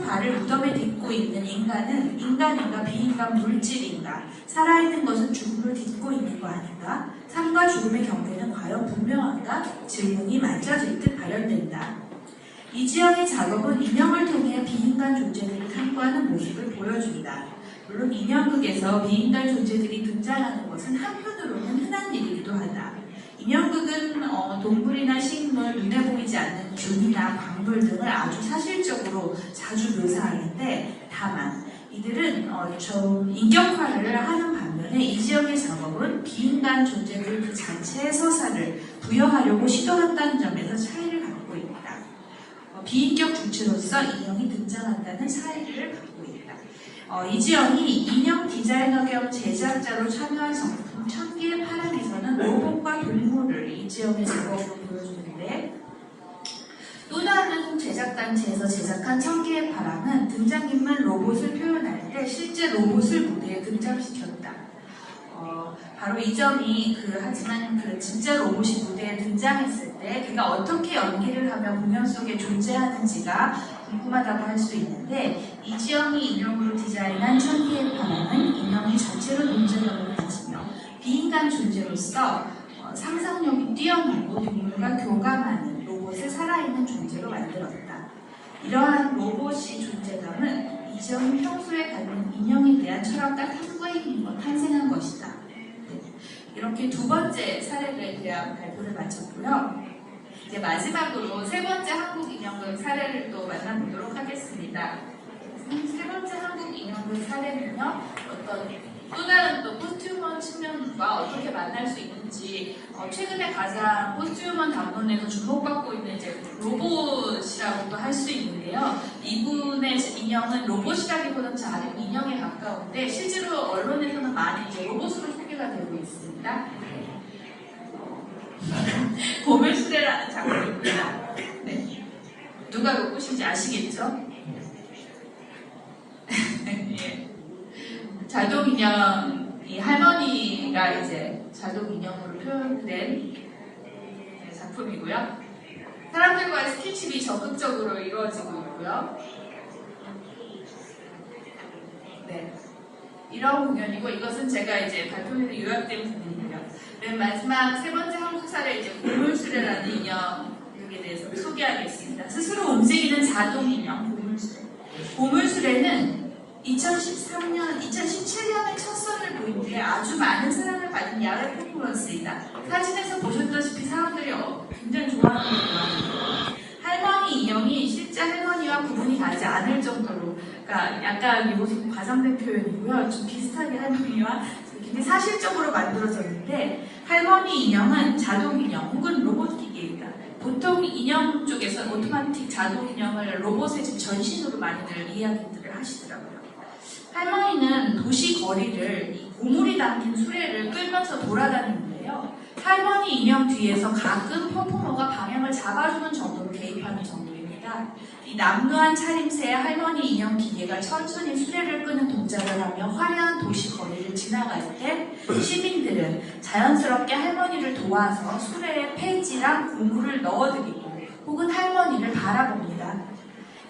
발을 무덤에 딛고 있는 인간은 인간인가 비인간 물질인가? 살아있는 것은 죽음을 딛고 있는 거 아닌가? 삶과 죽음의 경계는 과연 분명한가? 질문이 만져질 듯 발현된다. 이지영의 작업은 인형을 통해 비인간 존재들을 탐구하는 모습을 보여준다. 물론 인형극에서 비인간 존재들이 등장하는 것은 한편으로는 흔한 일이기도 하다. 인형극은 동물이나 식물, 눈에 보이지 않는 균이나 광물 등을 아주 사실적으로 자주 묘사하는데, 다만 이들은 좀 인격화를 하는 반면에 이지영의 작업은 비인간 존재들 그 자체의 서사를 부여하려고 시도한다는 점에서 차이를 갖고 있다. 비인격 주체로서 인형이 등장한다는 차이를 갖고 있다. 이지영이 인형 디자이너 겸 제작자로 참여한 작품 천개의 파랑에서는 로봇과 동물을 이지영의 작업으로 보여주는데, 또 다른 제작단체에서 제작한 천개의 파랑은 등장인물 로봇을 표현할 때 실제 로봇을 무대에 등장시켰다. 바로 이 점이 하지만 진짜 로봇이 무대에 등장했을 때 그가 어떻게 연기를 하며 공연 속에 존재하는지가 궁금하다고 할 수 있는데, 이지영이 인형으로 디자인한 천개의 파랑은 인형이 전체로 존재감을 가지며 비인간 존재로서 상상력이 뛰어나고 동물과 교감하는 로봇을 살아있는 존재로 만들었다. 이러한 로봇의 존재감은 이지영이 평소에 갖는 인형에 대한 철학과 탐구에 힘입어 탄생한 것이다. 이렇게 두 번째 사례에 대한 발표를 마쳤고요. 이제 마지막으로 세 번째 한국 인형극 사례를 또 만나보도록 하겠습니다. 세 번째 한국 인형극 사례는요, 또 다른 또 포스트휴먼 측면과 어떻게 만날 수 있는지, 최근에 가장 포스트휴먼 담론에서 주목받고 있는 이제 로봇이라고도 할 수 있는데요. 이분의 인형은 로봇이라기보다는 작은 인형에 가까운데, 실제로 언론에서는 많이 이제 로봇으로 소개가 되고 있습니다. 보물수레라는 작품입니다. 네. 누가 로봇인지 아시겠죠? 예. 자동 인형, 이 할머니가 이제 자동 인형으로 표현된 작품이고요. 사람들과의 스킨십이 적극적으로 이루어지고 있고요. 네. 이런 공연이고, 이것은 제가 이제 발표에서 요약된 부분이고요. 맨 마지막 세 번째 한국 사례, 이제 보물수레라는 인형에 대해서 소개하겠습니다. 스스로 움직이는 자동 인형, 보물수레. 보물수레는 2017년에 첫 선을 보인 뒤에 아주 많은 사랑을 받은 야외 퍼포먼스이다. 사진에서 보셨다시피 사람들이 굉장히 좋아하는 거예요. 할머니 인형이 실제 할머니와 구분이 가지 않을 정도로, 그러니까 약간 이것은 과장된 표현이고요. 좀 비슷하게 할머니와 굉장히 사실적으로 만들어졌는데, 할머니 인형은 자동 인형 혹은 로봇 기계입니다. 보통 인형 쪽에서 오토마틱 자동 인형을 로봇의 전신으로 많이들 이야기들을 하시더라고요. 할머니는 도시 거리를 이 고물이 담긴 수레를 끌면서 돌아다니는데요. 할머니 인형 뒤에서 가끔 퍼포머가 방향을 잡아주는 정도로 개입하는 정도입니다. 이 남루한 차림새의 할머니 인형 기계가 천천히 수레를 끄는 동작을 하며 화려한 도시 거리를 지나갈 때 시민들은 자연스럽게 할머니를 도와서 수레에 폐지랑 고물을 넣어드리고 혹은 할머니를 바라봅니다.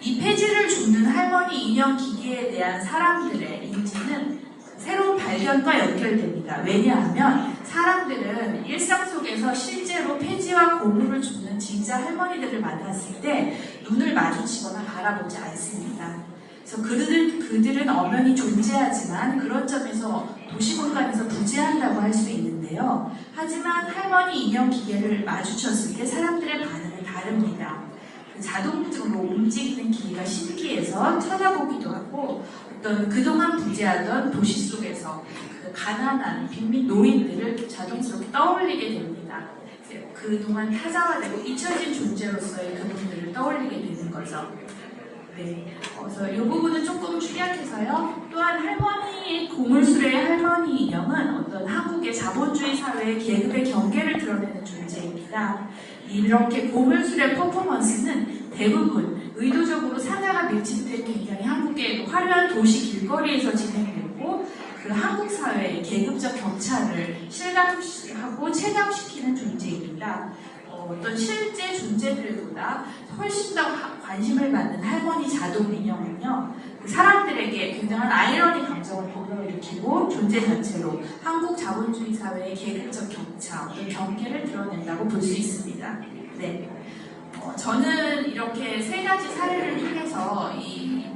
이 폐지를 줍는 할머니 인형 기계에 대한 사람들의 인지는 새로운 발견과 연결됩니다. 왜냐하면 사람들은 일상 속에서 실제로 폐지와 고물을 줍는 진짜 할머니들을 만났을 때 눈을 마주치거나 바라보지 않습니다. 그래서 그들은 엄연히 존재하지만 그런 점에서 도시 공간에서 부재한다고 할 수 있는데요. 하지만 할머니 인형 기계를 마주쳤을 때 사람들의 반응은 다릅니다. 자동적으로 움직이는 기계가 신기해서 찾아보기도 하고, 어떤 그동안 부재하던 도시 속에서 그 가난한 빈민 노인들을 자동스럽게 떠올리게 됩니다. 그동안 타자화되고 잊혀진 존재로서의 그분들을 떠올리게 되는 거죠. 네, 그래서 이 부분은 조금 축약해서요. 또한 할머니의 고물수레의 할머니 인형은 어떤 한국의 자본주의 사회의 계급의 경계를 드러내는 존재입니다. 이렇게 고물수레 퍼포먼스는 대부분 의도적으로 사자가 밀집된 굉장히 한국의 화려한 도시 길거리에서 진행되고, 그 한국 사회의 계급적 격차를 실감하고 체감시키는 존재입니다. 어떤 실제 존재들보다 훨씬 더 관심을 받는 할머니 자동 인형은요, 그 사람들에게 굉장한 아이러니 감정을 불러일으키고 존재 자체로 한국 자본주의 사회의 계급적 격차, 어떤 경계를 드러낸다고 볼 수 있습니다. 네. 저는 이렇게 세 가지 사례를 통해서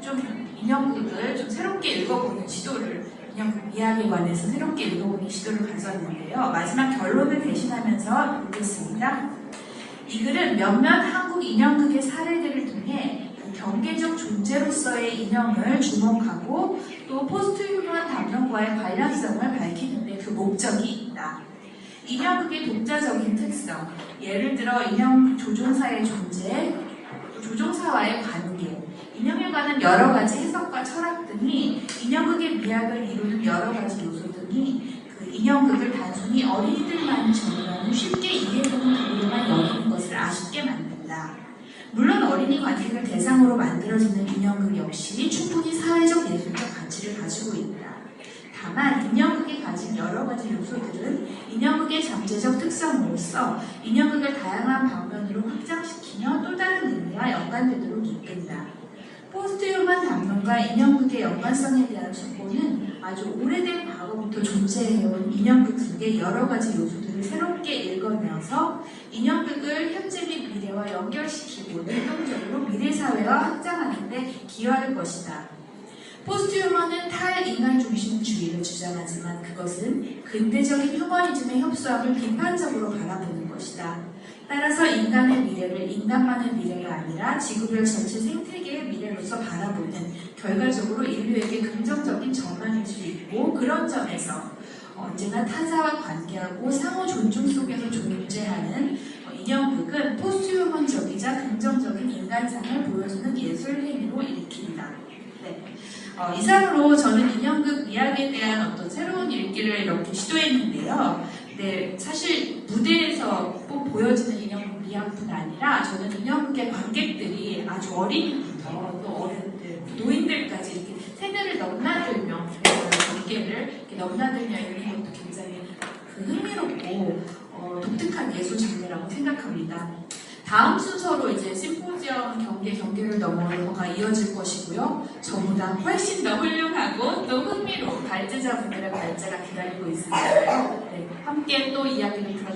좀 인형극을 좀 새롭게 읽어보는 시도를, 인형극 이야기에 관해서 새롭게 읽어보는 시도를 가졌는데요. 마지막 결론을 대신하면서 읽겠습니다. 이 글은 몇몇 한국 인형극의 사례들을 통해 경계적 존재로서의 인형을 주목하고 또 포스트 휴먼 담론과의 관련성을 밝히는 데 그 목적이 있다. 인형극의 독자적인 특성, 예를 들어 인형 조종사의 존재, 조종사와의 관계, 인형에 관한 여러 가지 해석과 철학 등이 인형극의 미학을 이루는 여러 가지 요소 등이 그 인형극을 단순히 어린이들만이 전하는 쉽게 이해되는 극으로만 여기는 것을 아쉽게 만든다. 물론 어린이 관객을 대상으로 만들어지는 인형극 역시 충분히 사회적 예술적 가치를 가지고 있다. 다만 인형극이 가진 여러 가지 요소들은 인형극의 잠재적 특성으로서 인형극을 다양한 방면으로 확장시키며 또 다른 의미와 연관되도록 이끈다. 포스트 휴먼 담론과 인형극의 연관성에 대한 수고는 아주 오래된 과거부터 존재해온 인형극 속의 여러 가지 요소들을 새롭게 읽어내어서 인형극을 현재 및 미래와 연결시키고 능동적으로 미래사회와 확장하는 데 기여할 것이다. 포스트 휴먼은 탈인간 중심주의를 주장하지만 그것은 근대적인 휴머니즘의 협소함을 비판적으로 바라보는 것이다. 따라서 인간의 미래를 인간만의 미래가 아니라 지구별 전체 생태계의 미래로서 바라보는 결과적으로 인류에게 긍정적인 전망일 수 있고, 그런 점에서 언제나 타자와 관계하고 상호 존중 속에서 존재하는 인형극은 포스트 휴먼적이자 긍정적인 인간상을 보여주는 예술 행위로 읽힌다. 네. 이상으로 저는 인형극 이야기에 대한 어떤 새로운 읽기를 이렇게 시도했는데요. 네, 사실 무대에서 꼭 보여지는 인형극 미학뿐 아니라 저는 인형극의 관객들이 아주 어린이부터 또 어른들, 노인들까지 이렇게 세대를 넘나들며 관객을 이렇게 넘나들며 읽는 것도 굉장히 흥미롭고 독특한 예술 장르라고 생각합니다. 다음 순서로 이제 심포지엄 경계를 넘어가 이어질 것이고요. 저보다 훨씬 더 훌륭하고 또 흥미로운 발제자분들의 발제가 기다리고 있으니까요. 네, 함께 또 이야기를 들어주세요.